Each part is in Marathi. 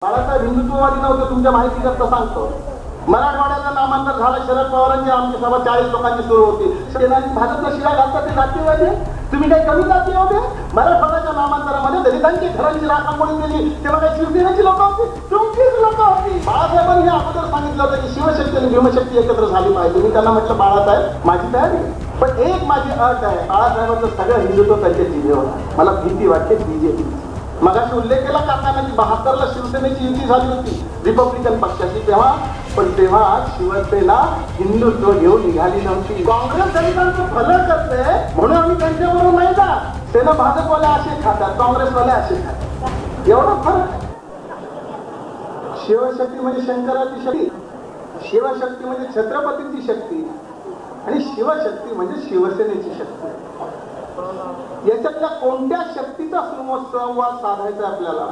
बाळासाहेब हिंदुत्ववादी नव्हते, तुमच्या माहिती करता सांगतो. मराठवाड्याचं नामांतर झालं शरद पवारांची, आमची सभा 40 लोकांची सुरू होती. सेनानी भाजपला शिव्या घालतात ते जातीवादी. तुम्ही काही कमी जाती होते? मराठवाड्याच्या नामांतरामध्ये दलितांची घरांची राखांपणी केली तेव्हा काही शिवसेनेची लोक होती, तुमचीच लोक होती. बाळासाहेबांनी हे अगोदर सांगितलं होतं की शिवशक्ती आणि भीमशक्ती एकत्र झाली पाहिजे. मी त्यांना म्हटलं बाळासाहेब माझी तयारी आहे, पण एक माझी अट आहे. बाळासाहेबांचं सगळं हिंदुत्व त्यांच्या जिभेवर आहे. मला भीती वाटते बीजेपी. मगाशी उल्लेख केला काकांना की 72ला शिवसेनेची युती झाली होती रिपब्लिकन पक्षाची, तेव्हा पण तेव्हा शिवसेना हिंदुत्व घेऊन निघाली नव्हती. काँग्रेस दलितांचं भलं करते म्हणून आम्ही त्यांच्याबरोबर नाही जा. सेना भाजपवाले असे खातात, काँग्रेसवाले असे खातात, एवढा फरक. शिवशक्ती म्हणजे शंकराची शक्ती, शिवशक्ती म्हणजे छत्रपतींची शक्ती, आणि शिवशक्ती म्हणजे शिवसेनेची शक्ती. याच्यातल्या कोणत्या शक्तीचा संवाद साधायचा आपल्याला,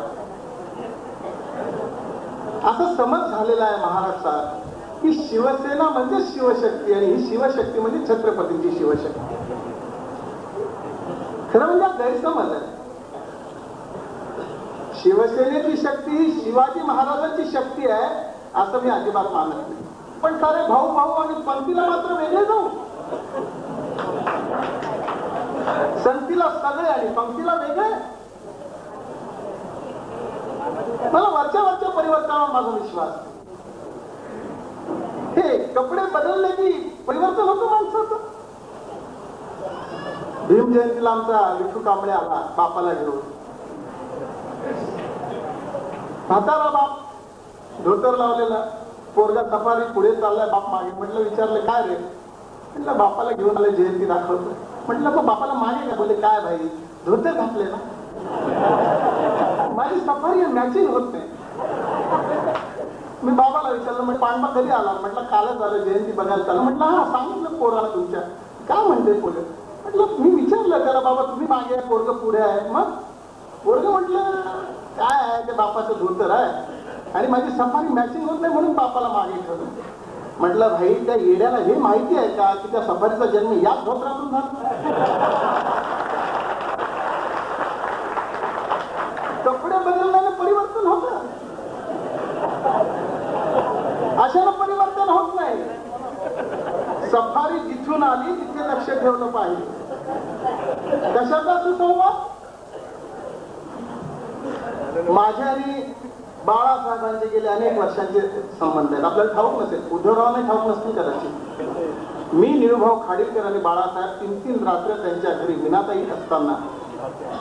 असं समज झालेला आहे महाराष्ट्रात की शिवसेना म्हणजे शिवशक्ती आणि ही शिवशक्ती म्हणजे छत्रपतींची शिवशक्ती. खरं म्हणजे गैरसमज आहे. शिवसेनेची शक्ती ही शिवाजी महाराजांची शक्ती आहे असं मी अजिबात मानत नाही. पण सारे भाऊ भाऊ आणि पंक्तीला मात्र वेगळे जाऊ. संतीला सगळे आणि पंक्तीला वेगळे. मला वरच्या परिवर्तनावर माझा विश्वास. हे कपडे बदलले की परिवर्तन होतं माणसाचं. भीम जयंतीला आमचा विठू कांबळे आला बापाला घेऊन. म्हातारा बाप, धोतर लावलेला, पोरगा सफारी पुढे चाललाय, बाप मागे. म्हटलं विचारलं काय रे? म्हटलं बापाला घेऊन आले, जयंती दाखवतो. म्हटलं मग बापाला मागे का? बोलले काय भाई धोतर घातले ना, माझी सफारी मॅचिंग होत नाही. मी बाबाला विचारलं म्हणजे पांडवा कधी आला? म्हटलं कालच आलं, जयंती बघायला चाललं. म्हटलं हा सांगितलं पोराला तुमच्या, काय म्हणते पोरं? म्हटलं मी विचारलं त्याला बाबा तुम्ही मागे आहे पोरग पुढे आहे. मग पोरग म्हटलं काय आहे ते बापाचं धोतर आहे आणि माझी सफारी मॅचिंग होत नाही म्हणून बापाला मागे ठेवलं. म्हटलं भाई त्या येड्याला हे माहिती आहे का की त्या सफारीचा जन्म याच धोत्रातून झाला? कपडे बदलण्याने परिवर्तन होत, अशाला परिवर्तन होत नाही. सफारी जिथून आली तिथे लक्ष ठेवलं पाहिजे. कशाचा सुसंवाद? माझ्या आणि बाळासाहेबांचे गेले अनेक वर्षांचे संबंध आहेत. आपल्याला ठाऊक नसेल, उद्धवरावांना ठाऊक नसतील कदाचित. मी निळूभाऊ खाडीलकर आणि बाळासाहेब 3-3 रात्र त्यांच्या घरी मीनाताई असताना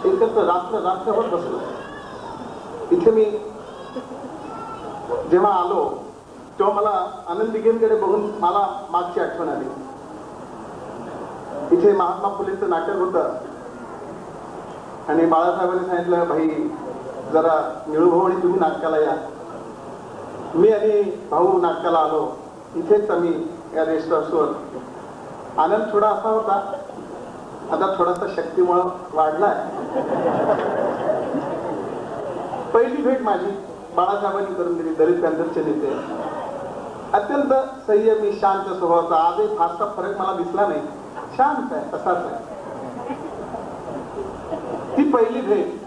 एकत्र रात्रभर बसलो. इथे मी जेव्हा आलो तेव्हा मला आनंद दिघेंकडे बघून मला मागची आठवण आली. इथे महात्मा फुलेंचं नाटक होतं आणि बाळासाहेबांनी सांगितलं भाई जरा निळूभाऊ आणि तुम्ही नाटकाला या. मी आणि भाऊ नाटकाला आलो. इथेच आम्ही या रेस्ट हाऊसवर. आनंद थोडा असा होता, आता थोडासा शक्तीमुळे वाढलाय. पहिली भेट माझी बाळासाहेबांनी करून दिली. दलित पॅंथरचे नेते, अत्यंत संयमी शांत स्वभावाचा. आजही फारसा फरक मला दिसला नाही, शांत आहे, तसाच आहे. ती पहिली भेट.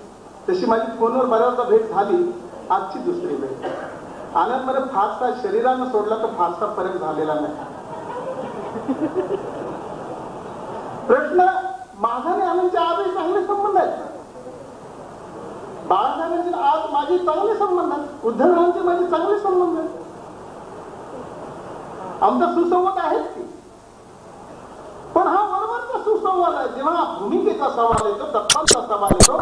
तशी माझी फोनवर बऱ्याचदा भेट झाली. आजची दुसरी भेट. आनंद मध्ये फारसा शरीरानं सोडला तर फारसा फरक झालेला नाही. प्रश्न माझा आणि आनंदचे आजही चांगले संबंध आहेत. बाळासाहेबांचे आज माझे चांगले संबंध आहेत, उद्धवरावांचे माझे चांगले संबंध आहेत. आमचा सुसंवाद आहेच की. पण हा वरवरचा सुसंवाद आहे. जेव्हा भूमिकेचा सवाल येतो, तत्वांचा सवाल येतो,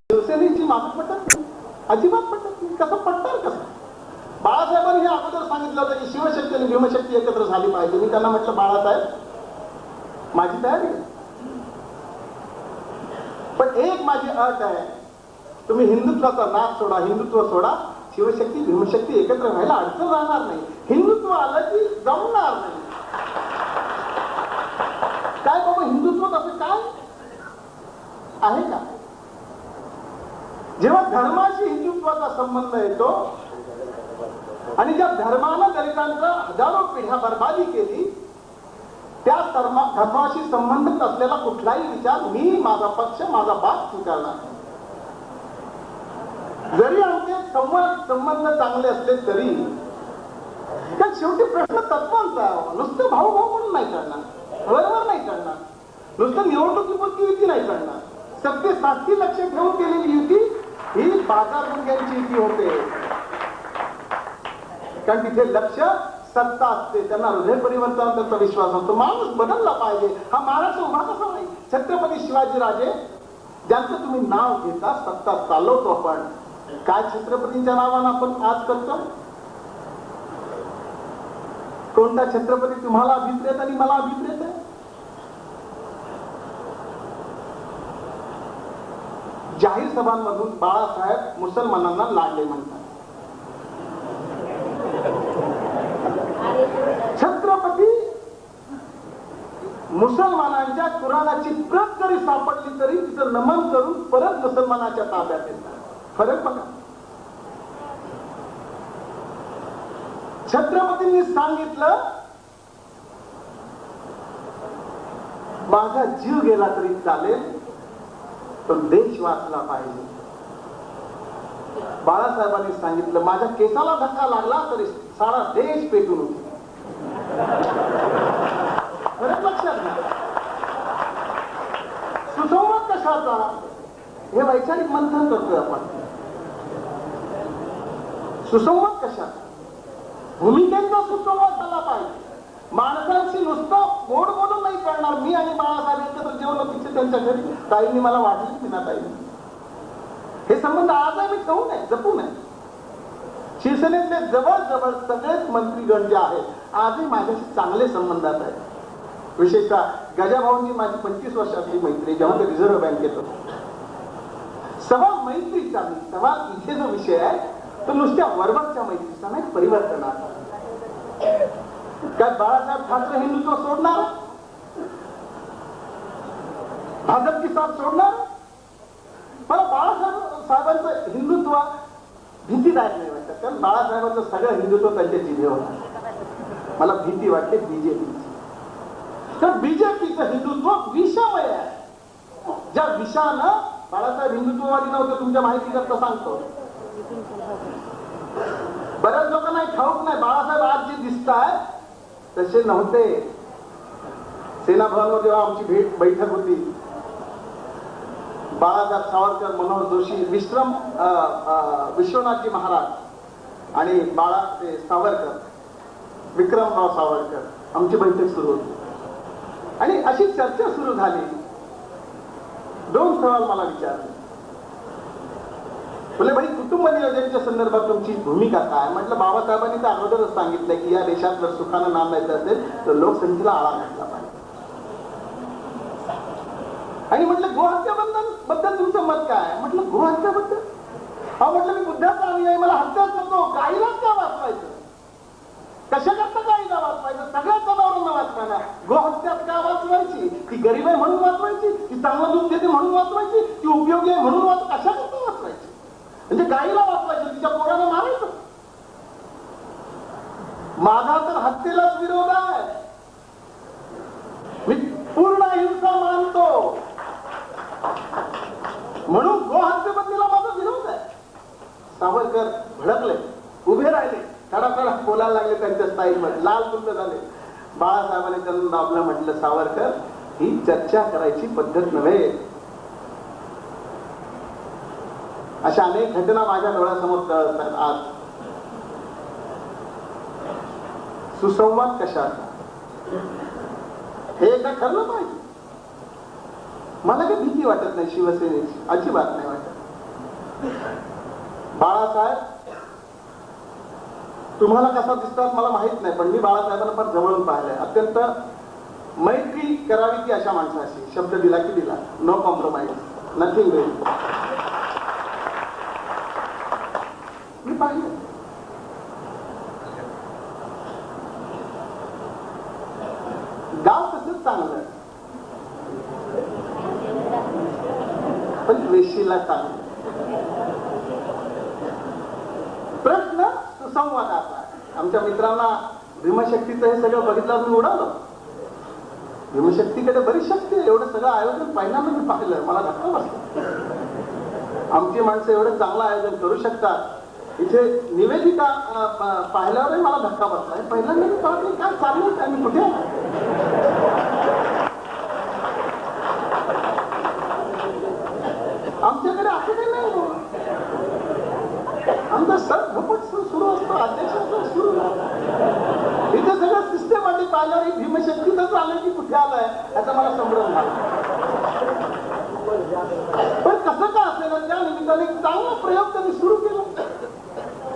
शिवसेनेची माझं पटत नाही, अजिबात पटत नाही. कसं पटणार कसं? बाळासाहेबांनी हे अगोदर सांगितलं होतं की शिवशक्ती आणि भीमशक्ती एकत्र झाली पाहिजे. मी त्यांना म्हटलं बाळासाहेब माझी तयारी आहे, पण एक माझी अट आहे. तुम्ही हिंदुत्वाचा नाद सोडा, हिंदुत्व सोडा, शिवशक्ती भीमशक्ती एकत्र व्हायला अडचण राहणार नाही. हिंदुत्व आलं की जमणार नाही. काय बाबा हिंदुत्व असं काय आहे का? जेव्हा धर्माशी हिंदुत्वाचा संबंध येतो आणि ज्या धर्मानं दलितांचा हजारो पिढ्या बर्बादी केली, त्या धर्माशी संबंधित असलेला कुठलाही विचार मी, माझा पक्ष, माझा बाप स्वीकारणार. जरी आमचे संबंध चांगले असले तरी त्या शेवटी प्रश्न तत्वांचा, नुसतं भाऊ भाऊ म्हणून नाही करणार, बरोबर नाही करणार, नुसतं निवडणुकीपुरती युती नाही करणार. सत्तेसाठी लक्ष ठेवून केलेली युती ही बाजार मुंग्यांची युती होते. कारण तिथे लक्ष सत्ता असते, त्यांना हृदय परिवर्तन, त्यांचा विश्वास असतो. माणूस बदलला पाहिजे. हा महाराष्ट्र उभा कसा नाही. छत्रपती शिवाजीराजे ज्यांचं तुम्ही नाव घेता, सत्ता चालवतो आपण, काय छत्रपतींच्या नावानं आपण आज करतो? कोणता छत्रपती तुम्हाला अभिप्रेत आणि मला अभिप्रेत आहे? जाहीर सभांमधून बाळासाहेब मुसलमानांना लाडले म्हणतात. छत्रपती मुसलमानांच्या कुराणाची प्रत जरी सापडली तरी तिचं नमन करून परत मुसलमानाच्या ताब्यात येतात. फरक बघा. छत्रपतींनी सांगितलं माझा जीव गेला तरी चालेल, पण देश वाचला पाहिजे. बाळासाहेबांनी सांगितलं माझ्या केसाला धक्का लागला तरी सारा देश पेटून उठेल. फरक लक्षात घ्या. सुसंवाद कशाचा हे वैचारिक मंथन करतोय आपण. सुसंवाद कशाचा? भूमिकेचा सुसंवाद झाला पाहिजे. माणसांशी नुसतं गोड बोलून नाही करणार. मी आणि बाळासाहेब एकत्र जेवण तिथे त्यांच्या घरी, ताईंनी मला वाटली की ना ताईंनी, हे संबंध आजही मी ठेवू नये, जपू नये. शिवसेनेतले जवळजवळ सगळेच मंत्रीगण जे आहेत आजही माझ्याशी चांगले संबंधात आहेत. विशेषतः गजाभाऊंची माझी 25 वर्षाची मैत्री, जेव्हा ते रिझर्व्ह बँकेत होते. सवाल मैत्रीचा नाही, सवाल इथे जो विषय आहे तो नुसत्या वरवरच्या मैत्रीचा नाही, परिवर्तनाचा. काय बाळासाहेब ठाकरे हिंदुत्व सोडणार? भाजपची साथ सोडणार? मला बाळासाहेबांचं हिंदुत्व भीतीदायक नाही वाटतं. कारण बाळासाहेबांचं सगळं हिंदुत्व त्यांच्या जिभेवर आहे. मला भीती वाटते बीजेपीची. तर बीजेपीचं हिंदुत्व विषमय आहे. ज्या विषानं बाळासाहेब हिंदुत्ववादी नव्हते, तुमच्या माहिती करता सांगतो. बऱ्याच लोकांना ठाऊक नाही, बाळासाहेब आज जे दिसत आहेत तसे नव्हते. सेना भवनवर जेव्हा आमची बैठक होती, बाळासाहेब सावरकर, मनोहर जोशी, विश्वनाथजी महाराज आणि सावरकर, विक्रमराव सावरकर, आमची बैठक सुरू होती. आणि अशी चर्चा सुरू झाली. 2 सवाल मला विचारले. बोले भाई, कुटुंब नियोजनाच्या संदर्भात तुमची भूमिका काय? म्हटलं बाबासाहेबांनी तर अगोदरच सांगितलंय की या देशात जर सुखानं नांदायचं असेल तर लोकसंख्येला आळा घातला पाहिजे. आणि म्हटलं गोहत्याबद्दल तुमचं मत काय? म्हटलं गोहत्याबद्दल, म्हटलं मी बुद्धाचा अनुयायी, मला हत्याच नको, गाईलाच का वाचवायचं? कशा करता गाईला वाचवायचं? सगळ्या जनावरांना वाचवायला. गोहत्यात का वाचवायची? ती गरीब आहे म्हणून वाचवायची? ती चांगलं दूध देते म्हणून वाचवायची? ती उपयोगी आहे म्हणून कशा करता वाचवायची? म्हणजे गाईला वाचवायचं, तिच्या पोराला मारायचं? माझा तर हत्येलाच विरोध आहे. मी पूर्ण अहिंसा मानतो, म्हणून गोहत्येबद्दल माझा विरोध आहे. सावरकर भडकले, उभे राहिले, कडा बोलायला लागले त्यांच्या स्टाईलमध्ये, लाल बुंद झाले. बाळासाहेबांनी त्यांना दाबलं, म्हटलं सावरकर, ही चर्चा करायची पद्धत नव्हे. अशा अनेक घटना माझ्या डोळ्यासमोर कळत आहेत आज. सुसंवाद कशाचा हे एकदा ठरलं पाहिजे. मला काही भीती वाटत नाही शिवसेनेची, अजिबात नाही वाटत. बाळासाहेब तुम्हाला कसा दिसतात मला माहित नाही, पण मी बाळासाहेबांना फार जवळून पाहिलंय. अत्यंत मैत्री करावी की अशा माणसाशी. शब्द दिला की दिला, नो कॉम्प्रोमाइज, नथिंग वेल. मी पाहिलं. गाव तसंच चांगलं, पण वेशीला चांगलं. प्रश्न सुसंवादाचा. आमच्या मित्रांना भीमशक्तीचं हे सगळं बघितलं, मी उडालो. भीमशक्तीकडे बरीच शक्ती आहे. एवढं सगळं आयोजन पहिल्यांदा मी पाहिलं, मला धक्का बसला. आमची माणसं एवढं चांगलं आयोजन करू शकतात. इथे निवेदिका पाहिल्यावरही मला धक्का बसलाय. पहिल्यांदा मी पाहतो काय चाललंय, काय मी कुठे आमच्याकडे असं काही नाही. आमचा सर झपट सुरू असतो, अध्यक्ष सुरू. इथे सगळं सिस्टमॅटिक पाहिल्यावर भीमशक्तीतच आलं की कुठे आलंय याचा मला संभ्रम झाला. पण कसं का असेल त्या निमित्ताने एक चांगला प्रयोग त्यांनी सुरू केला.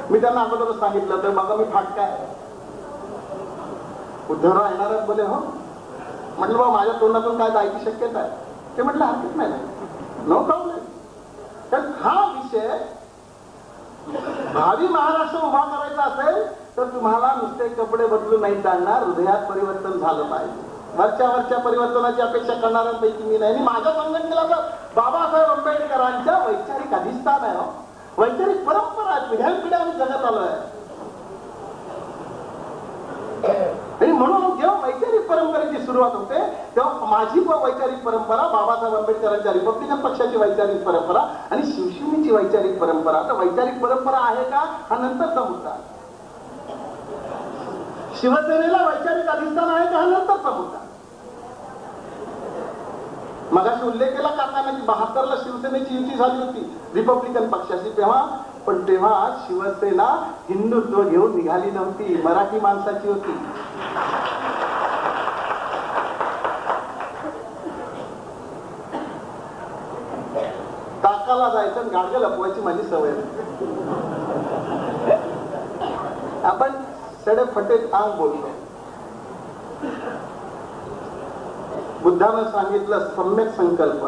मी त्यांना अगोदरच सांगितलं तर बघा मी फाटकाय उद्धवराव येणारच बोले. हो म्हटलं बाबा माझ्या तोंडातून काय जायची शक्यता आहे. ते म्हटलं हरकत नाही, नो प्रॉब्लेम. कारण हा विषय भावी महाराष्ट्र उभा करायचा असेल तर तुम्हाला नुसते कपडे बदलून नाही चालणार, हृदयात परिवर्तन झालं पाहिजे. वरच्या परिवर्तनाची अपेक्षा करणाऱ्यांपैकी मी नाही. माझ्या संघटनेला तर बाबासाहेब आंबेडकरांच्या वैचारिक अधिष्ठान आहे. वैचारिक परंपरा आहे, पिढ्यानपिढ्या आम्ही जगत आलोय. आणि म्हणून जेव्हा वैचारिक परंपरेची सुरुवात होते तेव्हा माझी वैचारिक परंपरा, बाबासाहेब आंबेडकरांच्या रिपब्लिकन पक्षाची वैचारिक परंपरा आणि शिवसेनेची वैचारिक परंपरा. तर वैचारिक परंपरा आहे का हा नंतरचा मुद्दा. शिवसेनेला वैचारिक अधिष्ठान आहे का हा नंतरचा मुद्दा. मगाशी उल्लेख केला काकांना की 72ला शिवसेनेची युती झाली होती रिपब्लिकन पक्षाची. तेव्हा शिवसेना हिंदुत्व घेऊन निघाली नव्हती, मराठी माणसाची होती. काकाला जायचं आणि गाडगे लपवायची माझी सवय. आपण सडेफटेत आंग बोलतो. बुद्धानं सांगितलं सम्यक संकल्प,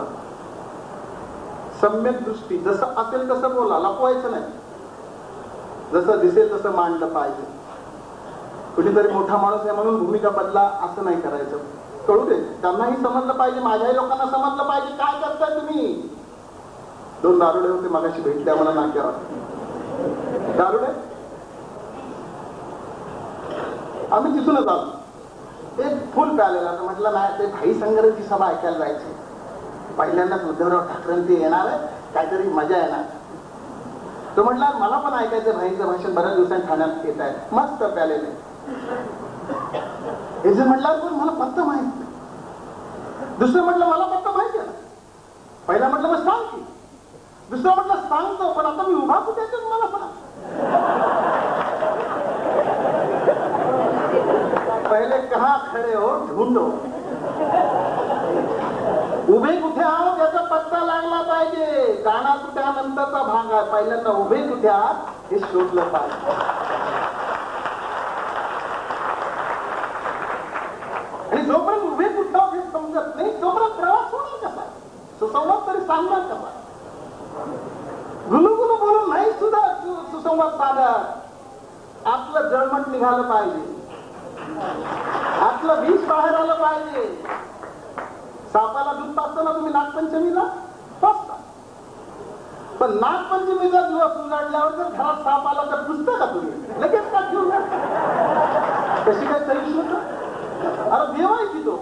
सम्यक दृष्टी. जसं असेल तसं बोला, लपवायचं नाही. जसं दिसेल तसं मांडलं पाहिजे. कुठेतरी मोठा माणूस आहे म्हणून भूमिका बदला असं नाही करायचं. कळू दे, त्यांनाही समजलं पाहिजे, माझ्याही लोकांना समजलं पाहिजे काय करताय तुम्ही. 2 दारुडे होते मगाशी भेटले मला नाक्यावर. दारुडे आम्ही तिथूनच आलो. एक फुल प्यालेला तर म्हटलं नाही ते भाई संघराची सभा ऐकायला जायची. पहिल्यांदाच उद्धवराव ठाकरेंची येणार आहे, काहीतरी मजा येणार. तो म्हटला मला पण ऐकायचं भाईंचं भाषण, बऱ्याच दिवसांनी ठाण्यात येत आहे. मस्त प्यालेले. हे जे म्हटलं पण मला पत्ता माहित नाही. दुसरं म्हटलं मला पत्ता माहिती आहे ना. पहिला म्हटलं मग सांग की. दुसरं म्हटलं सांगतो पण आता मी उभा कुठे मला सांग. पहिले कहा खडे हो ढूंढो, उभे कुठे आहोत याचा पत्ता लागला पाहिजे. गाणा कुठ्यानंतरचा भाग आहे, पहिल्यांदा उभे कुठे आहात हे शोधलं पाहिजे. आणि जोपर्यंत उभे कुठं आहोत हे समजत नाही तोपर्यंत प्रवास होणार कसा, सुसंवाद तरी सांगणार कसा. गुलुगुलू बोलून नाही सुद्धा सुसंवाद साधत. आपलं जळमट निघालं पाहिजे, आपलं विष बाहेर आलं पाहिजे. सापाला दूध पाजताना तुम्ही नागपंचमीला पाजता, पण नागपंचमीचा दिवस उजाडल्यावर जर घरात साप आला तर पुजता का तुम्ही लगेच? का घेऊन कशी काय सहिष्णुता? अरे देव आहे की तो,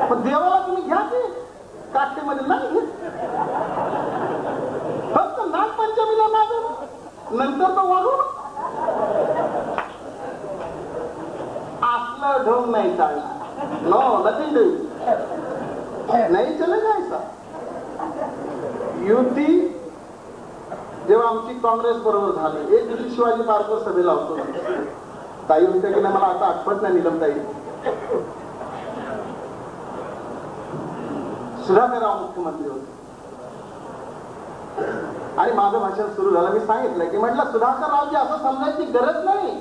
पण देवाला तुम्ही घ्या की काठेमध्ये नाही घेत. फक्त नागपंचमीला माग, नंतर तो वाढू. असलं ढोंग नाही चालणार. No nothing do. नाही चलेगा ऐसा. युती जेव्हा आमची काँग्रेस बरोबर झाली, एक दिवशी शिवाजी पार्कवर सभेला होतो. ताई होत्या की नाही मला आता आठवत नाही. नीलम ताई, सुधाकरराव मुख्यमंत्री होते आणि माझं भाषण सुरू झालं. मी सांगितलं की म्हटलं सुधाकररावजी असं समजायची गरज नाही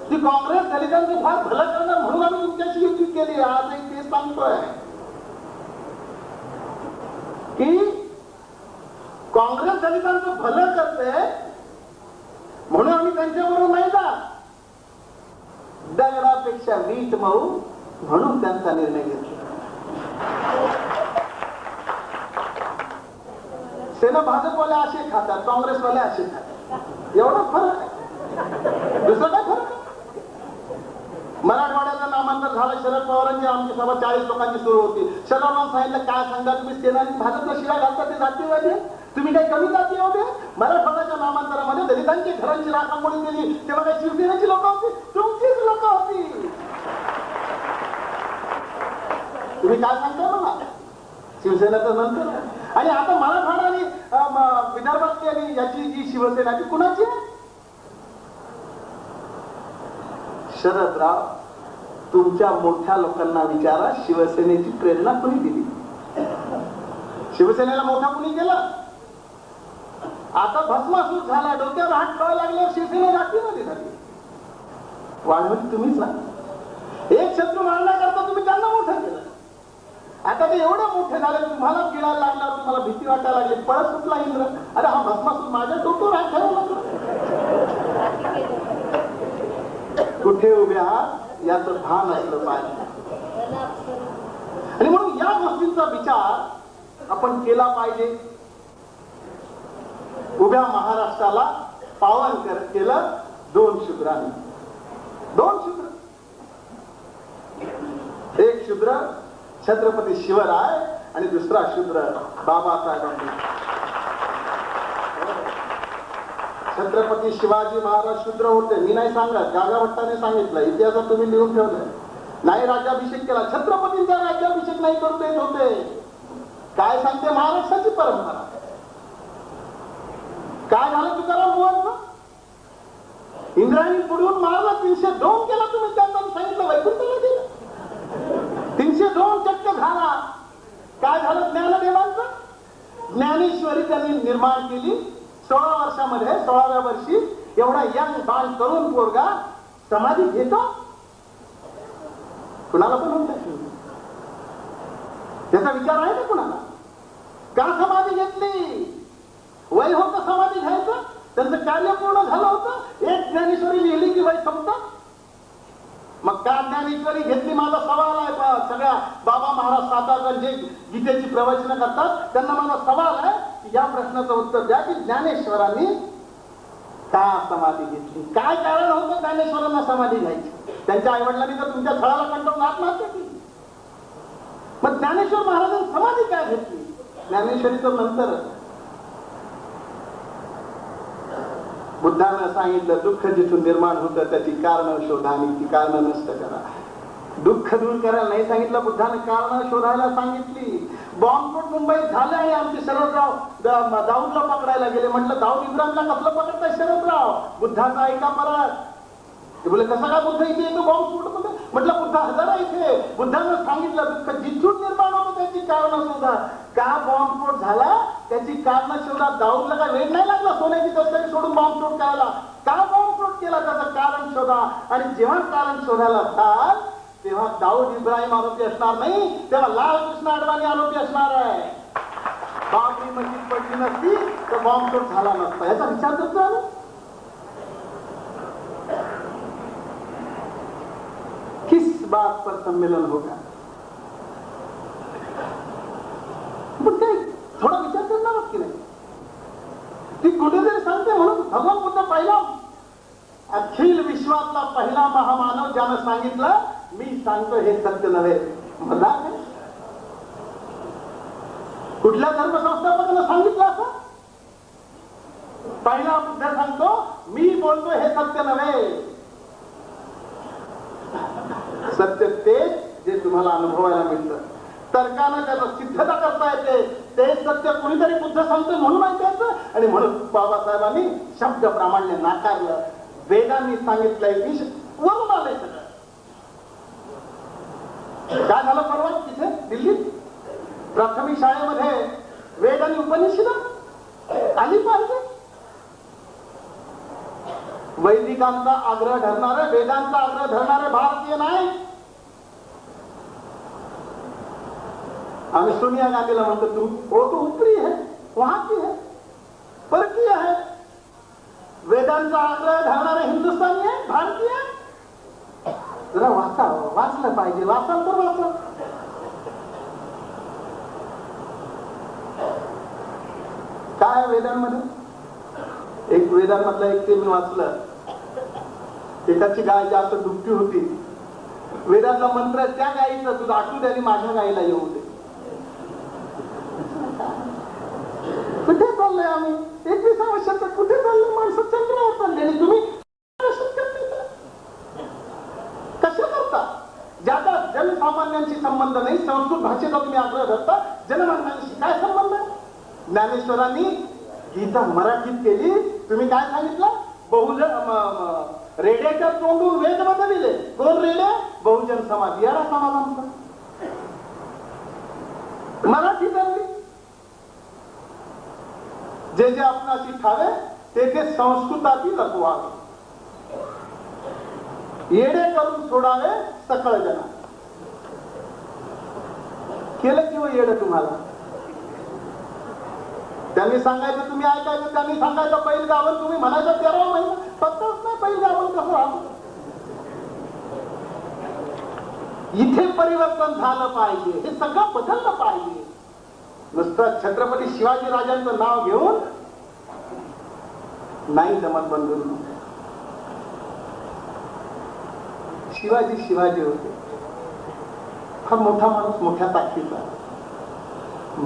की काँग्रेस दलितांचं फार भलं करणार म्हणून आम्ही तुमच्याशी युती केली. आज एक तेच सांगतोय की काँग्रेस दलितांचं भलं करते म्हणून आम्ही त्यांच्याबरोबर नाही जात. दगडापेक्षा वीट मऊ म्हणून त्यांचा निर्णय घेतला. सेना भाजपवाले असे खातात, काँग्रेसवाले असे खातात. एवढा फरक आहे, दुसरं काय फरक आहे? मराठवाड्याचं नामांतर झालं. शरद पवारांची आमची सभा 40 लोकांची सुरू होती. शरद पवारांनी सांगितलं काय सांगा तुम्ही सेना भाजपला शिळा घालता ते जातीवादी. तुम्ही काही कमी जाती होते? मराठवाड्याच्या नामांतरामध्ये दलितांची घरांची राखांमुळे केली तेव्हा काही शिवसेनेची लोक होती? तुमचीच लोक होती. तुम्ही काय सांगता मला? शिवसेनेचं नंतर आणि आता मराठवाडा आणि विदर्भातली आणि याची जी शिवसेना ती कुणाची आहे? शरदराव, तुमच्या मोठ्या लोकांना विचारा, शिवसेनेची प्रेरणा कुणी दिली? शिवसेनेला मोठा कुणी केलं? आता भस्मासूर झाला, डोक्यावर हात ठेवायला लागल्यावर शिवसेना जातीमध्ये झाली. वाढवली तुम्हीच ना. एक शत्रू मारण्याकरता तुम्ही त्यांना मोठं केलं. आता ते एवढे मोठे झाले, तुम्हाला गिळायला लागल्यावर तुम्हाला भीती वाटायला लागली. पळत सुटला इंद्र. अरे हा भस्मासूर माझ्या डोक्यावर हात ठेवायला लागला. कुठे उभे आहात याचं भान असलं पाहिजे. आणि म्हणून या गोष्टींचा विचार आपण केला पाहिजे. उभ्या महाराष्ट्राला पावन केलं दोन शूद्रांनी. दोन शूद्र, एक शूद्र छत्रपती शिवराय आणि दुसरा शूद्र बाबासाहेबांनी. छत्रपती शिवाजी महाराज शूद्र होते, मी नाही सांगत, गागाभट्टाने सांगितलं, इतिहासात तुम्ही लिहून ठेवलंय. नाही राज्याभिषेक केला, छत्रपतींचा राज्याभिषेक नाही करू देत होते. काय सांगते महाराष्ट्राची परंपरा? काय झालं तुकाराम बुवांचं? इंद्रायणी पुढून मारला, 302 केला तुम्ही, त्यांना सांगितलं वैकुंठला गेलं. 302 चक्क झाला. काय झालं ज्ञानदेवांचं? ज्ञानेश्वरी त्यांनी निर्माण केली 16 वर्षामध्ये. 16व्या वर्षी एवढा यंग बाल तरुण पोरगा समाधी घेतो. कुणाला पण म्हणतात, त्याचा विचार आहे का कुणाला? का समाधी घेतली? वय होतं समाधी घ्यायचं, त्यांचं कार्य पूर्ण झालं होतं. एक ज्ञानेश्वरी लिहिली की वय संपतं. मग का ज्ञानेश्वरी घेतली? माझा सवाल आहे. सगळ्या बाबा महाराज सातारकर जे गीतेची प्रवचनं करतात त्यांना माझा सवाल आहे की या प्रश्नाचं उत्तर द्या की ज्ञानेश्वरांनी का समाधी घेतली? काय कारण होतं ज्ञानेश्वरांना समाधी घ्यायची? त्यांच्या आईवडिलांनी तर तुमच्या थळाला कंटाळून आत्महत्या केली. मग ज्ञानेश्वर महाराजांनी समाधी काय घेतली? ज्ञानेश्वरीचं नंतर बुद्धानं सांगितलं, दुःख जिथून निर्माण होतं त्याची कारण शोधा आणि ती कारण नष्ट करा. दुःख दूर करायला नाही सांगितलं बुद्धानं, कारण शोधायला सांगितली. बॉम्बस्फोट मुंबईत झाले आणि आमचे शरदराव दाऊदला पकडायला गेले. म्हटलं दाऊद इब्राहिमला कसलं पकडताय शरदराव? बुद्धाचा ऐका परत. ते बोले कसं काय बुद्ध इथे येतो बॉम्बस्फोट मध्ये? म्हटलं बुद्ध हजर इथे. बुद्धानं सांगितलं दुःख जिथून निर्माण होतं त्याची कारण शोधा. का बॉम्बस्फोट झाला त्याची कारण शोधा. दाऊदला काय वेळ नाही लागला सोन्याची तस्करी सोडून बॉम्बस्फोट करायला? का बॉम्बस्फोट केला त्याचं कारण शोधा. आणि जेव्हा कारण शोधायला जाल तेव्हा दाऊद इब्राहिम आरोपी असणार नाही, तेव्हा लालकृष्ण अडवाणी आरोपी असणार आहे. बाबरी मस्जिद पडली नसती तर बॉम्बस्फोट झाला नसता. याचा विचार करतो आम्ही. किस बात पर सम्मेलन होगा? पण काही थोडा विचार करणार की नाही? ती कुठेतरी सांगते म्हणून भगवान बुद्ध पहिला अखिल विश्वातला पहिला महामानव ज्यानं सांगितलं मी सांगतो हे सत्य नव्हे. मला कुठल्या धर्मसंस्थापकानं सांगितलं असं? पहिला बुद्ध सांगतो मी बोलतो हे सत्य नव्हे. सत्य तेच जे तुम्हाला अनुभवायला मिळतं. तर्कानं त्याला सिद्धता करता येते ते सत्य कोणीतरी बुद्ध सांगतो म्हणून ऐकायचं. आणि म्हणून बाबासाहेबांनी शब्द प्रामाण्य नाकारलं. वेदांनी सांगितलंय की वरून आलंय सगळं. काय झालं परवा तिथे दिल्लीत प्राथमिक शाळेमध्ये वेद आणि उपनिषद आली पाहिजे. वैदिकांचा आग्रह धरणारे, वेदांचा आग्रह धरणारे भारतीय नाही. आम्ही सोनिया गांधीला म्हणतो तुम वो तो उपरी है, वहां की है, परकीय है. वेदांचा आग्रह धरणारे हिंदुस्थानी आहे, भारतीय आहे. जरा वाचलं पाहिजे. वाचाल तर वाचा. काय वेदांमध्ये? एक वेदांमधलं एक ते मी वाचलं. एकाची गाय जास्त दुभती होती. वेदातला मंत्र त्या गायीचं दूध आटू द्या आणि माझ्या गायीला येऊ दे. कुठे चाललंय आम्ही 21व्या शतक कुठे चाललंय माणसं चंद्रावर चालले आणि तुम्ही कशा करता ज्याचा जनसामान्यांशी संबंध नाही संस्कृत भाषेचा तुम्ही आग्रह धरता जनमानसांशी काय संबंध आहे ज्ञानेश्वरांनी गीता मराठीत केली तुम्ही काय सांगितलं बहुजन रेड्याच्या तोंडून वेद बदलले कोण रेड्या बहुजन समाज याला समाज आमचा मराठी धरली जे जे आपणाशी ठावे ते संस्कृतातील लपवावे येडे करून सोडावे सकळ जना केलं किंवा येडं तुम्हाला त्यांनी सांगायचं तुम्ही ऐकायचं त्यांनी सांगायचं पहिल गावन तुम्ही म्हणायचं 13 महिना पत्ताच नाही पहिल गावन कसं राहतो इथे परिवर्तन झालं पाहिजे हे सगळं बदललं पाहिजे नुसतं छत्रपती शिवाजी राजांचं नाव घेऊन नाही जमत बंधू शिवाजी होते फार मोठा माणूस मोठ्या ताकदीचा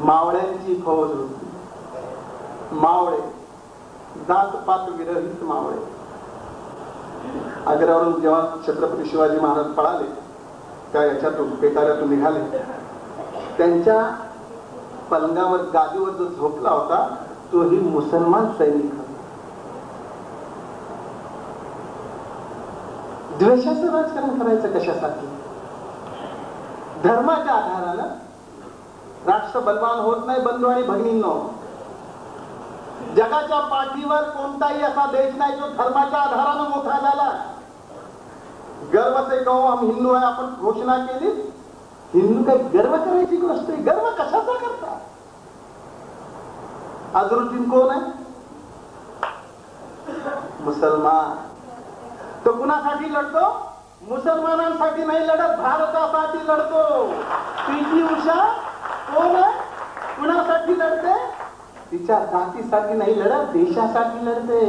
मावळ्यांची फौज होती मावळे जात पात विरहित मावळे आग्र्यावरून जेव्हा छत्रपती शिवाजी महाराज पळाले त्या याच्यातून पेटाऱ्यातून निघाले त्यांच्या पलंगावर गादीवर जो झोपला होता तोही मुसलमान सैनिक होता द्वेषाचं राजकारण करायचं कशासाठी धर्माच्या आधारानं राष्ट्र बलवान होत नाही बंधू आणि भगिनींनो जगाच्या पाठीवर कोणताही असा देश नाही जो धर्माच्या आधारानं मोठा झाला गर्व से कहो हम हिंदू आहे आपण घोषणा केली हिंदू काही गर्व करायची गोष्ट आहे गर्व कशाचा करता अझरुद्दीन कोण आहे मुसलमान तो कुणासाठी लढतो मुसलमानांसाठी नाही लढत भारतासाठी लढतो पी.टी. उषा कोण आहे कुणासाठी लढते तिच्या जातीसाठी नाही लढत देशासाठी लढते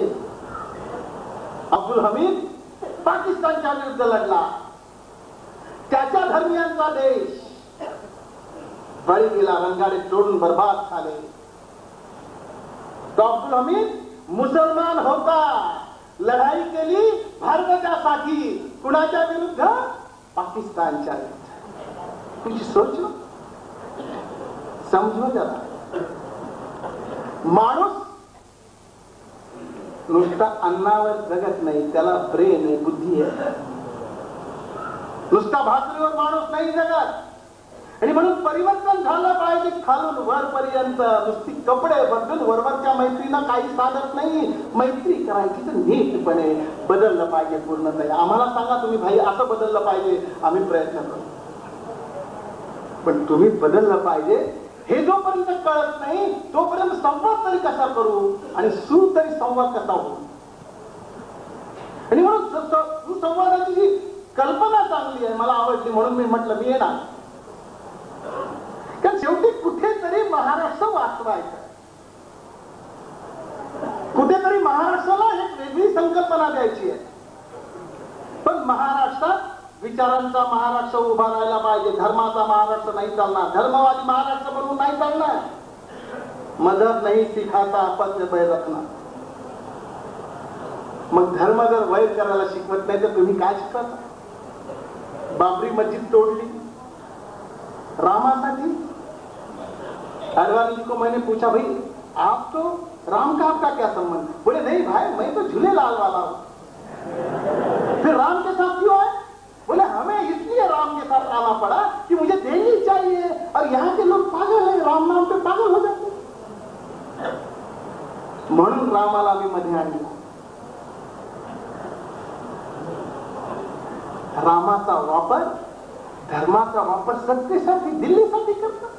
अब्दुल हमीद पाकिस्तानच्या विरुद्ध लढला त्याच्या धर्मियांचा देश बळी गेला रंगाडे तोडून बर्बाद झाले तो अब्दुल हमीद मुसलमान होता लढाई केली भारतासाठी कुणाच्या विरुद्ध पाकिस्तानच्या विरुद्ध कुछ सोचो समजो जरा माणूस नुसता अन्नावर जगत नाही त्याला ब्रेन आहे बुद्धी आहे नुसता भाकरीवर माणूस नाही जगत आणि म्हणून परिवर्तन झालं पाहिजे खालून वरपर्यंत नुसती कपडे बदलून वरवरच्या मैत्रीला काही साधत नाही मैत्री करायची तर नीटपणे बदललं पाहिजे पूर्णतः आम्हाला सांगा तुम्ही भाई असं बदललं पाहिजे आम्ही प्रयत्न करू पण तुम्ही बदललं पाहिजे हे जोपर्यंत कळत नाही तोपर्यंत संवाद तरी कसा करू आणि तरी संवाद कसा होऊ आणि म्हणून सुसंवादाची जी कल्पना चांगली आहे मला आवडली म्हणून मी म्हटलं मी येणार कारण शेवटी कुठेतरी महाराष्ट्र वाचवायचं कुठेतरी महाराष्ट्राला एक वेगळी संकल्पना द्यायची आहे पण महाराष्ट्रात विचारांचा महाराष्ट्र उभा राहायला पाहिजे धर्माचा महाराष्ट्र नाही चालणार धर्मवादी महाराष्ट्र बनवून नाही चालणार मजहब नाही सिखाता अपत्य वैर रखना मग धर्म जर वैर करायला शिकवत नाही तर तुम्ही काय शिकवता बाबरी मस्जिद तोडली रामासाठी अडवाणी जी को मैंने पूछा भाई आप तो राम का आपका क्या संबंध बोले नहीं भाई मैं तो झूलेलाल वाला हूं फिर राम के साथ क्यों आए बोले हमें इसलिए राम के साथ आना पड़ा कि मुझे देनी चाहिए और यहाँ के लोग पागल है राम नाम पे पागल हो जाते म्हणून रामाला मी मध्ये आणला रामाचा वापर धर्माचा वापर सत्तेसाठी दिल्लीसाठी करतात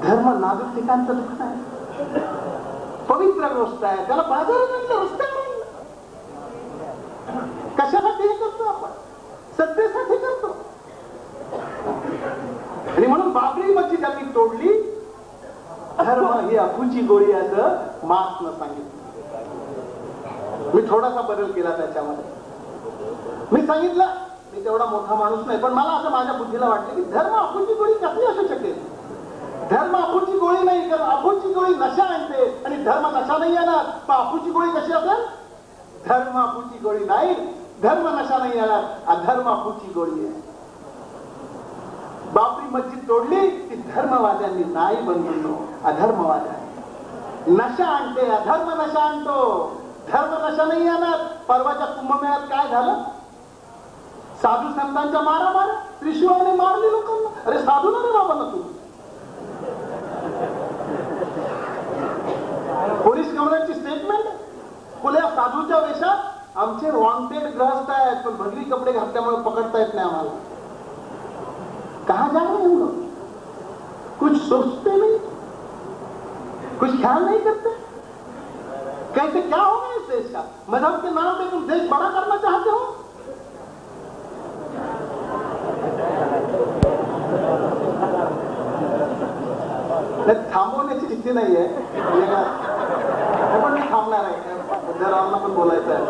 धर्म नाजूक ठिकाणचं दुःख आहे पवित्र गोष्ट आहे त्याला बाजारात रस्त्यावर कशासाठी हे करतो आपण सत्तेसाठी करतो आणि म्हणून बाबरी मस्जिद आम्ही तोडली धर्म ही अफूची गोळी असं मार्क्सनं सांगितलं मी थोडासा बदल केला त्याच्यामध्ये मी सांगितलं मी तेवढा मोठा माणूस नाही पण मला असं माझ्या बुद्धीला वाटलं की धर्म अफूची गोळी कशी असू शकेल धर्म अफूची अफूची गोळी नाही, कारण अफूची गोळी नशा आणते आणि धर्म नशा नाही येणार. पण अफूची गोळी कशी असेल? धर्म अफूची गोळी नाही, धर्म नशा नाही येणार, अधर्म अफूची गोळी आहे. बाबरी मस्जिद तोडली ती धर्मवाद्यांनी नाही बनवलो, अधर्मवाद्यांनी. नशा आणते, अधर्म नशा आणतो, धर्म नशा नाही येणार. परवाच्या कुंभमेळ्यात काय झालं? साधू संतांच्या मारामार, त्रिशूळाने मारली लोकांना. अरे साधू ना रे बाबा ना तू. पोलीस कमिशनरची स्टेटमेंट, खुल्या साधूच्या वेशात आमचे वॉन्टेड ग्रहस्थ आहेत, पण भगवी कपडे घातल्यामुळे पकडता येत नाही आम्हाला. कहा जा रहे हम लोग? कुछ सोचते नहीं, कुछ ख्याल नहीं करते. कैसे क्या होगा इस देश का? मजहब के नाम पे तुम देश बड़ा करना चाहते हो? थांबवण्याची स्थिती नाहीये, पण मी थांबणार आहे. जरांना पण बोलायचं आहे,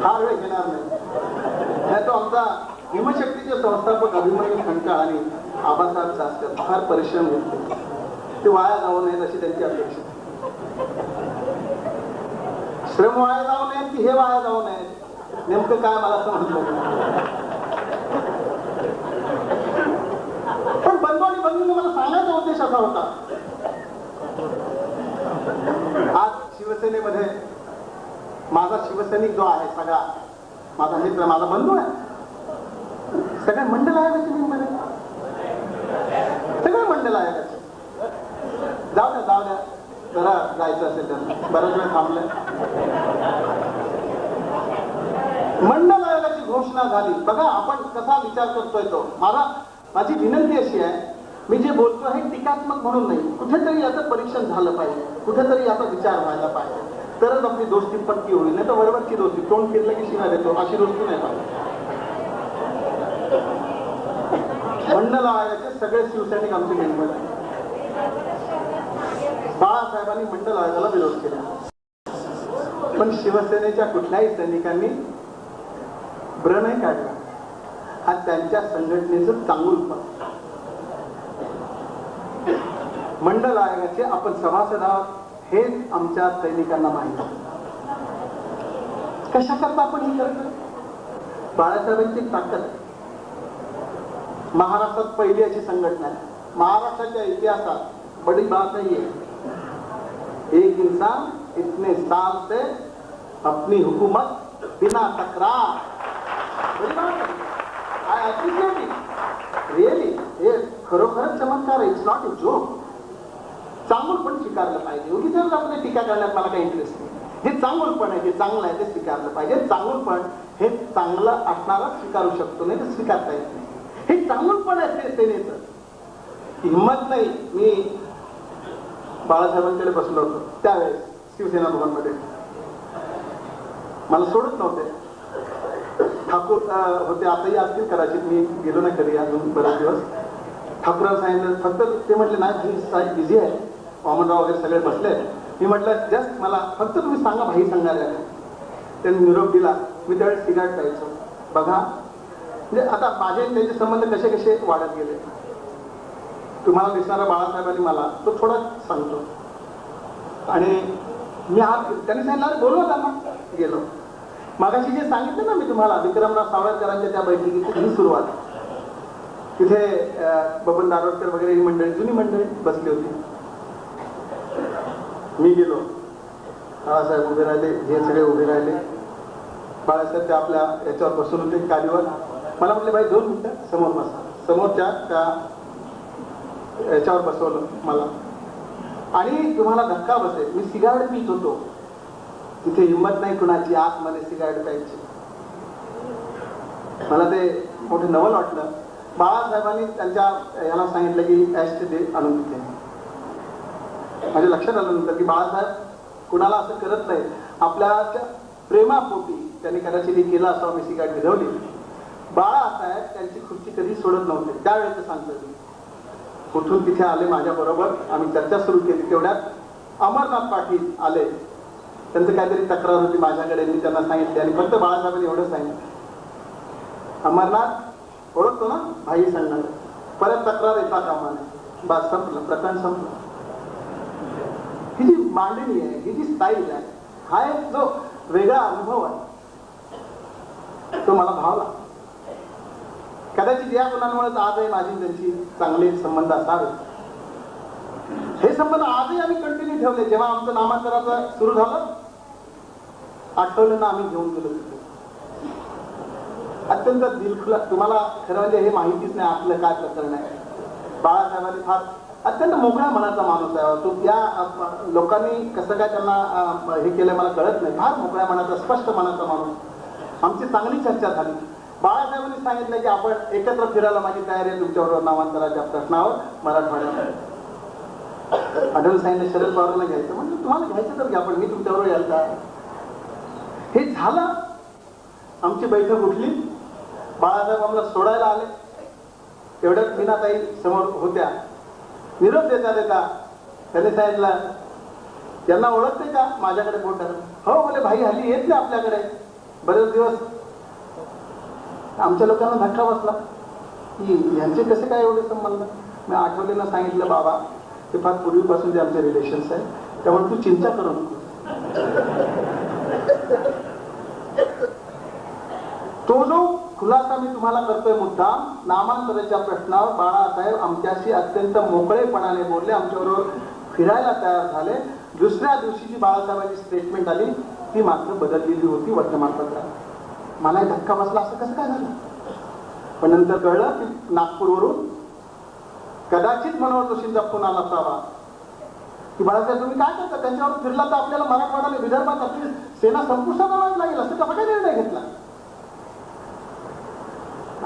फार वेळ घेणार नाही. तो आमचा भीमशक्तीचे संस्थापक अभिमन्यू खंडका आणि आबासाहेब शास्त्री फार परिश्रम घेतले, ते वाया जाऊ नयेत अशी त्यांची अपेक्षा. श्रम वाया जाऊ नयेत की हे वाया जाऊ नयेत, नेमकं काय मला समजलं. पण बंधू आणि बंधूंनी मला सांगायचा उद्देश असा होता, आज शिवसेनेमध्ये माझा शिवसैनिक जो आहे, सगळा माझा मित्र, माझा बंधू आहे, सगळे मंडल आयोगाचे मेंबर आहे, सगळे मंडल आयोगाचे. जाऊ द्या जरा जायचं असेल त्यांना, बराच वेळ थांबलंय. मंडल आयोगाची घोषणा झाली. बघा आपण कसा विचार करतोय तो. माझी विनंती अशी आहे, मी जे बोलतो हे टीकात्मक म्हणून नाही, कुठेतरी याचं परीक्षण झालं पाहिजे, कुठेतरी याचा विचार व्हायला पाहिजे, तरच आपली दोस्ती पक्की होईल. नाही तर वरवरची दोस्ती, तोंड फिरलं की शिवाय देतो, अशी दोस्ती नाही पाहिजे. मंडल आयोगाचे सगळे शिवसैनिक आमचे मेंबर आहेत. बाळासाहेबांनी मंडल आयोगाला विरोध केला, पण शिवसेनेच्या कुठल्याही सैनिकांनी ब्र नाही काढला. हा त्यांच्या संघटनेचं चांगुलपण. मंडल आयोगाचे आपण सभासद आहोत हेच आमच्या सैनिकांना माहिती. कशा करता आपण ही करतो? बाळासाहेबांची ताकद. महाराष्ट्रात पहिली अशी संघटना आहे, महाराष्ट्राच्या इतिहासात बड़ी बात है ये, एक इंसान इतने साल से अपनी हुकूमत बिना तकरार, बड़ी बात है. I appreciate it really. हे खरोखरच चमत्कार आहे, इट्स नॉट अ जोक. चांगुलपण स्वीकारलं पाहिजे. उगीच आपल्या टीका करण्यात मला काही इंटरेस्ट नाही. जे चांगुलपण आहे, जे चांगलं आहे ते स्वीकारलं पाहिजे. चांगुलपण हे चांगलं असणारच स्वीकारू शकतो, नाही तर स्वीकारता येत नाही. हे चांगुलपण आहे सेनेचं. हिंमत नाही. मी बाळासाहेबांकडे बसलो होतो त्यावेळेस शिवसेना भवनमध्ये, मला सोडत नव्हते. ठाकूर होते, आताही असतील कदाचित, मी गेलो नाही कधी अजून बरेच दिवस. ठाकूरांना सांगितलं, फक्त ते म्हटले नाही साहेब बिझी आहे, वामनराव वगैरे सगळे बसले. मी म्हटलं जस्ट मला फक्त तुम्ही सांगा भाई सांगणार आहे. त्यांनी निरोप दिला. मी त्यावेळेस सिगारेट प्यायचो. बघा म्हणजे आता माझे त्यांचे संबंध कसे कसे वाढत गेले. तुम्हाला दिसणारा बाळासाहेबांनी मला तो थोडा सांगतो. आणि मी त्यांनी सांगितलं बोलवा त्यांना. गेलो. मागाशी जे सांगितलं ना मी तुम्हाला, विक्रमराव सावळकरांच्या त्या बैठकीची ही सुरुवात, तिथे बबन दारोडकर वगैरे ही मंडळी, जुनी मंडळी बसली होती. मी गेलो. बाळासाहेब उभे राहिले, हे सगळे उभे राहिले. बाळासाहेब ते आपल्या याच्यावर बसून होते गाडीवर. मला म्हटले भाई 2 मिनिटं समोर बसा. समोरच्या त्या याच्यावर बसवलं मला. आणि तुम्हाला धक्का बसेल, मी सिगारेट पित होतो. तिथे हिंमत नाही कुणाची आतमध्ये सिगारेट प्यायची. मला ते मोठं नवल वाटलं. बाळासाहेबांनी त्यांच्या याला सांगितलं की ॲशचे दे आणून तिथे. माझ्या लक्षात आलं नंतर की बाळासाहेब कुणाला असं करत नाही, आपल्या प्रेमापोटी त्यांनी कदाचित हे केलं असं. मी सिगारेट भिजवली. बाळासाहेब त्यांची खुर्ची कधी सोडत नव्हते. त्यावेळेचं सांगतो मी. उठून तिथे आले माझ्या बरोबर. आम्ही चर्चा सुरू केली. तेवढ्यात अमरनाथ पाटील आले. त्यांचं काहीतरी तक्रार होती माझ्याकडे. मी त्यांना सांगितले आणि फक्त बाळासाहेबांनी एवढं सांगितलं, अमरनाथ ओळखतो ना भाई सांगणार, परत तक्रार येता कामा नये. बस संपलं, प्रकरण संपलं. ही जी मांडणी आहे, ही जी स्टाईल आहे, हा एक जो वेगळा अनुभव आहे तो मला भावला. कदाचित या गुणांमुळे आजही माझी त्यांची चांगले संबंध असावे. हे संबंध आजही आम्ही कंटिन्यू ठेवले. जेव्हा आमचं नामांतराचं सुरू झालं, आठवलेनं आम्ही घेऊन गेलो तिथे. अत्यंत दिलखुलास, तुम्हाला खरं म्हणजे हे माहितीच नाही आपलं काय प्रकरण आहे. बाळासाहेबांनी फार अत्यंत मोकळ्या मनाचा माणूस आहे तो. या लोकांनी कसं काय त्यांना हे केलं मला कळत नाही. फार मोकळ्या मनाचा, स्पष्ट मनाचा माणूस. आमची चांगली चर्चा झाली. बाळासाहेबांनी सांगितलं की आपण एकत्र फिरायला माझी तयारी आहे तुमच्याबरोबर नामांतराच्या प्रश्नावर मराठवाड्यात. आढळून सांगितलं शरद पवारांना घ्यायचं. म्हणजे तुम्हाला घ्यायचं तर घ्या, पण मी तुमच्याबरोबर यायला तयार. हे झालं. आमची बैठक उठली. बाळासाहेब आम्हाला सोडायला आले. एवढ्यात मीनाताई समोर होत्या. निरोप देता देता त्यांनी सांगितलं, त्यांना ओळखते का? माझ्याकडे बोट धरलं. हो बोले, भाई हल्ली येत नाही आपल्याकडे बरेच दिवस. आमच्या लोकांना धक्का बसला की यांचे कसे काय एवढे संबंध. मी आठवलेनं सांगितलं, बाबा ते फार पूर्वीपासून जे आमचे रिलेशन्स आहे, त्यामुळे तू चिंता करू नको. तो जो खुलासा मी तुम्हाला करतोय मुद्दाम, नामांतराच्या प्रश्नावर बाळासाहेब आमच्याशी अत्यंत मोकळेपणाने बोलले, आमच्याबरोबर फिरायला तयार झाले. दुसऱ्या दिवशीची बाळासाहेबांची स्टेटमेंट आली, ती मात्र बदललेली होती वर्तमानपत्रात. मला धक्का बसला, असं कसं काय झालं. पण नंतर कळलं की नागपूरवरून कदाचित मनोहर जोशींचा फोन आला असावा की बाळासाहेब तुम्ही काय करता, त्यांच्यावर फिरला तर आपल्याला मराठवाड्याला, विदर्भात आपली सेना संपुष्टात आणावी लागेल, असं कसा काय निर्णय घेतला.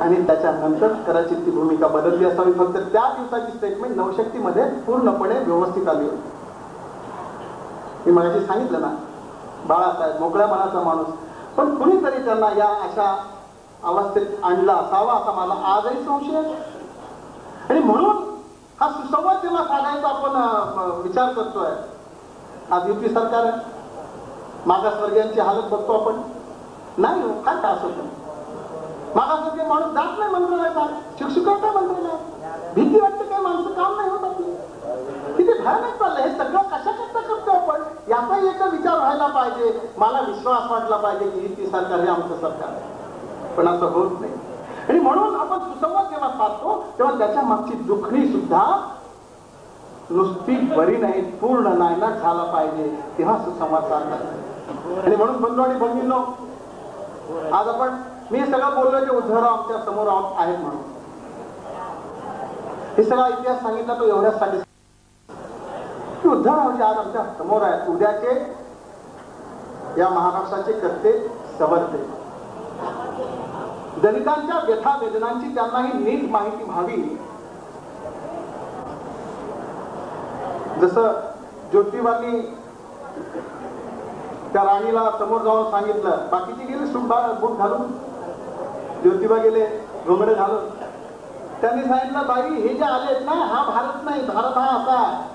आणि त्याच्यानंतर कदाचित ती भूमिका बदलली असावी. फक्त त्या दिवसाची स्टेटमेंट नवशक्तीमध्ये पूर्णपणे व्यवस्थित आली होती. मी मगाशी सांगितलं ना, बाळासाहेब मोकळ्या मनाचा माणूस, पण कुणीतरी त्यांना या अशा अवस्थेत आणला असावा असा मला आजही संशय आहे. आणि म्हणून हा सुसंवाद जेव्हा साधायचा आपण विचार करतोय, आज युपी सरकार आहे, मागासवर्गीयांची हालत बघतो आपण. नाही हो, काय त्रास होतो. मागासवर्गीय माणूस जात नाही मंत्रालयात, शिक्षक काय मंत्रालयात, भीती वाटते काय, माणसं काम नाही होत आपली. किती भयानक चाललंय. हे सगळं कशा करता करतो आपण, याचा एक विचार व्हायला पाहिजे. मला विश्वास वाटला पाहिजे की युपी सरकार हे आमचं सरकार आहे, पण असं होत नाही. आणि म्हणून आपण सुसंवाद जेव्हा साधतो तेव्हा त्याच्या मागची दुखणी सुद्धा नुसती बरी नाही, पूर्ण नायनाट झाला पाहिजे, तेव्हा सुसंवाद साधला. आणि म्हणून बंधू आणि भगिनींनो, आज आपण, मी सगळं बोललो की उद्धवराव आमच्या समोर आहेत म्हणून. हे सगळा इतिहास सांगितला तो एवढ्यासाठी की उद्धवरावजी आज आमच्या समोर आहेत. उद्याचे या महाराष्ट्राचे करते सवरते. दलितांच्या व्यथा वेदनांची त्यांनाही नीट माहिती व्हावी. जसं ज्योतिबांनी त्या राणीला समोर जाऊन सांगितलं, बाकीचे गेले बूट घालून, ज्योतिबा गेले घोंगडे घालून. त्यांनी सांगितलं, बाई हे जे आलेत ना, हा भारत नाही, भारत हा असा आहे.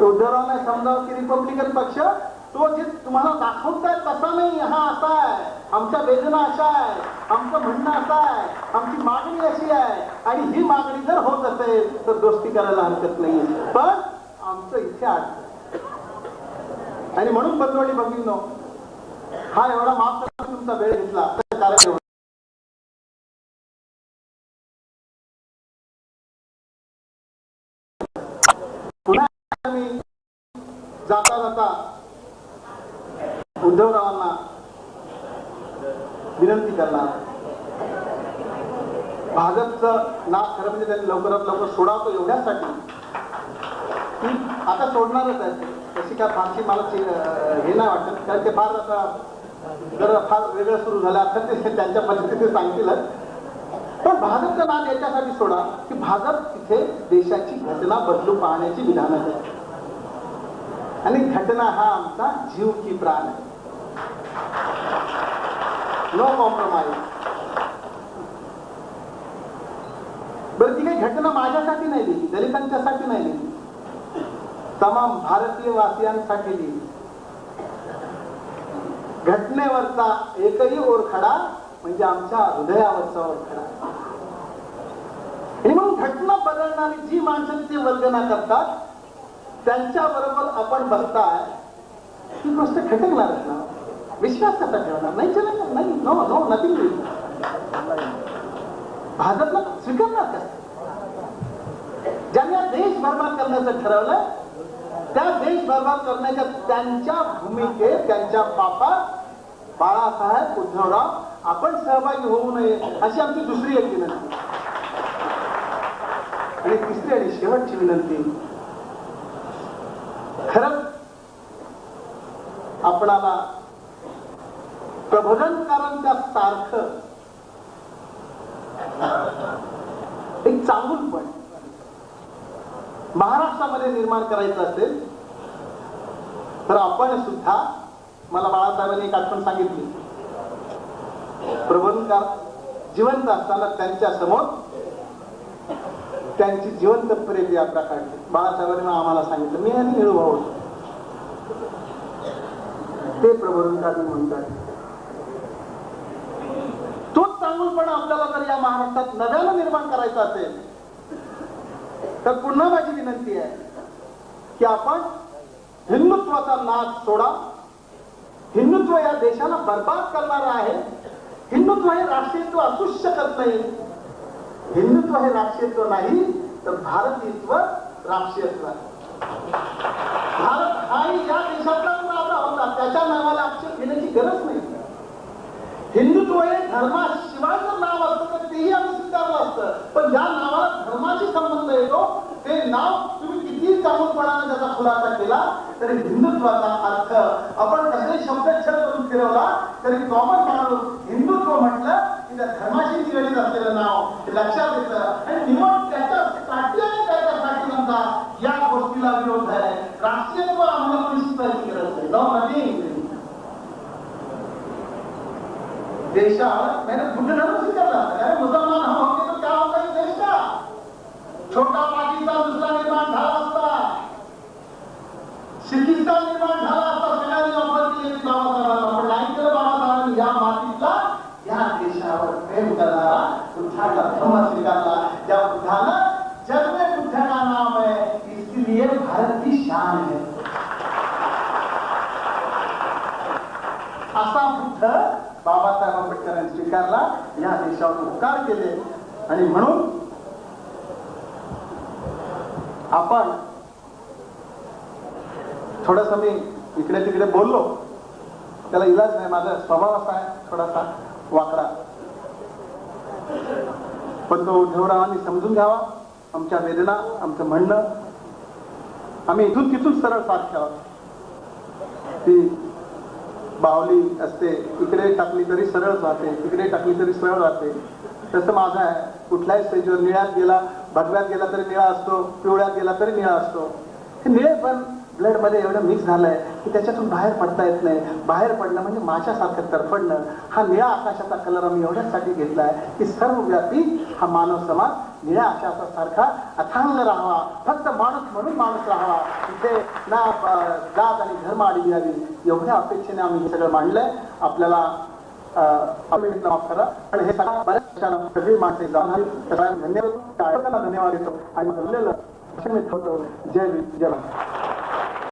उद्धवरावने समजावं की रिपब्लिकन पक्ष तो जे तुम्हाला दाखवताय तसा नाही, हा असा आहे, आमच्या वेदना अशा आहे, आमचं म्हणणं असं आहे, आमची मागणी अशी आहे, आणि ही मागणी जर होत असेल तर दोस्ती करायला हरकत नाही, पण आमचं इथे अडचण. आणि म्हणून बंधू आणि भगिनींनो, हा एवढा माफ तुमचा वेळ घेतला कारण पुन्हा मी जाता जाता उद्धवरावांना विनंती करणार, भाजपचं नाव खरं म्हणजे त्यांनी लवकरात लवकर सोडावं एवढ्यासाठी की आता सोडणारच आहे. तशी काय फारशी मला हे नाही वाटत, कारण ते फार आता जर फार वेगळं सुरू झालं आता ते त्यांच्या पद्धतीने सांगतील. पण भाजपचं नाव याच्यासाठी सोडा की भाजप तिथे देशाची घटना बदलू पाहण्याची विधानं करते, आणि घटना हा आमचा जीव की प्राण आहे. No compromise. बरं, ती काही घटना माझ्यासाठी नाही दिली, दलितांच्यासाठी नाही दिली, तमाम भारतीय वासियांसाठी दिली. घटनेवरचा एकही ओरखडा म्हणजे आमच्या हृदयावरचा ओरखडा. आणि म्हणून घटना बदलणारी जी माणसं ती वल्गना करतात त्यांच्या बरोबर आपण बसताय ही गोष्ट खटकणारच ना. विश्वास कसा ठेवणार नाही. चला नाही. No no nothing. भाजपला स्वीकारणार कसं? ज्यांनी देश बर्बाद करण्याचं ठरवलं त्या देश बर्बाद करण्याच्या त्यांच्या भूमिकेत त्यांच्या पापात बाळासाहेब उद्धवराव आपण सहभागी होऊ नये अशी आमची दुसरी एक विनंती. आणि तिसरी आणि शेवटची विनंती, खरंच आपणाला प्रबोधनकारांच्या सारखं एक चांगुलपण महाराष्ट्रामध्ये निर्माण करायचं असेल तर आपण सुद्धा, मला बाळासाहेबांनी एक आठवण सांगितली, प्रबोधनकार जिवंत असताना त्यांच्या समोर त्यांची जिवंत प्रेम यात्रा काढली. बाळासाहेबांनी आम्हाला सांगितलं, मी आणि निळू भाऊ ते प्रबोधनकार म्हणतात. तोच चांगुलपणा आपल्याला जर या महाराष्ट्रात नव्यानं निर्माण करायचा असेल तर पुन्हा माझी विनंती आहे की आपण हिंदुत्वाचा नाच सोडा. हिंदुत्व या देशाला बर्बाद करणार आहे. हिंदुत्व हे राष्ट्रीयत्व असूच शकत नाही. हिंदुत्व हे राष्ट्रीयत्व नाही तर भारतीयत्व राष्ट्रीयत्व आहे. भारत हाही या देशातला आपला होता, त्याच्या नावाला आक्षेप घेण्याची गरज नाही. हिंदुत्व हे धर्माशिवाय जर नाव असतं तर तेही आम्ही स्वीकारलं असतं, पण ज्या नावाला धर्माशी संबंध येतो ते नाव तुम्ही किती चांगुलपणाने त्याचा खुलासा केला तरी हिंदुत्वाचा अर्थ आपण कसे शब्दच्छल करून फिरवला तरी कॉमन माणूस हिंदुत्व म्हटलं की त्या धर्माशी निगडीत असलेलं नाव लक्षात येतं. आणि निवड त्याच्यासाठी आणि त्याच्यासाठी या गोष्टीला विरोध आहे. राष्ट्रीयत्व आम्हाला कोणी शिकवायची गरज नाही. No nothing. देशावर मैंने बुद्ध धर्म स्वीकारला, अरे मुसलमान हम होते तो क्या होता है देश का? छोटा पाकिस्तान दुसरा निर्माण झाला असता, सिकिस्तान निर्माण झाला असता. सगळ्यांनी ऑफर केली बाबासाहेबांना, पण नाही केलं बाबासाहेबांनी. या मातीतला या देशावर प्रेम करणारा बुद्धाचा धर्म स्वीकारला. ज्या बुद्धानं जग में बुद्ध का नाम है इसलिए भारत की शान है. असा बुद्ध बाबासाहेब आंबेडकरांनी स्वीकारला, या देशावर उपकार केले. आणि म्हणून आपण थोडस मी इकडे तिकडे बोललो, त्याला इलाज नाही. माझा स्वभाव असा आहे थोडासा वाकडा, पण तो उद्धवरावांनी समजून घ्यावा. आमच्या वेदना, आमचं म्हणणं आम्ही इथून तिथून सरळ साथ ठेवा. ती बाहुली असते, इकडे टाकली तरी सरळ जाते, तिकडे टाकली तरी सरळ जाते. तसं माझं आहे. कुठल्याही स्टेजवर निळ्यात गेला, भगव्यात गेला तरी निळा असतो, पिवळ्यात गेला तरी निळा असतो. हे निळे पण ब्लड मध्ये एवढं मिक्स झालंय की त्याच्यातून बाहेर पडता येत नाही. बाहेर पडणं म्हणजे माझ्यासारखं तरफडणं. हा निळ्या आकाशाचा कलर आम्ही एवढ्यासाठी घेतलाय की सर्वव्यापी हा मानव समाज निळ्या आकाशासारखा अथांग राहावा. फक्त माणूस म्हणून माणूस राहावा. तिथे ना जात आणि धर्म आडवी यावी एवढ्या अपेक्षेने आम्ही हे सगळं मांडलंय. आपल्याला माफ करा. आणि हे सगळं बऱ्याच सगळी माणसे धन्यवाद धन्यवाद देतो आणि बोललेलं मी ठेवतो. जय जय.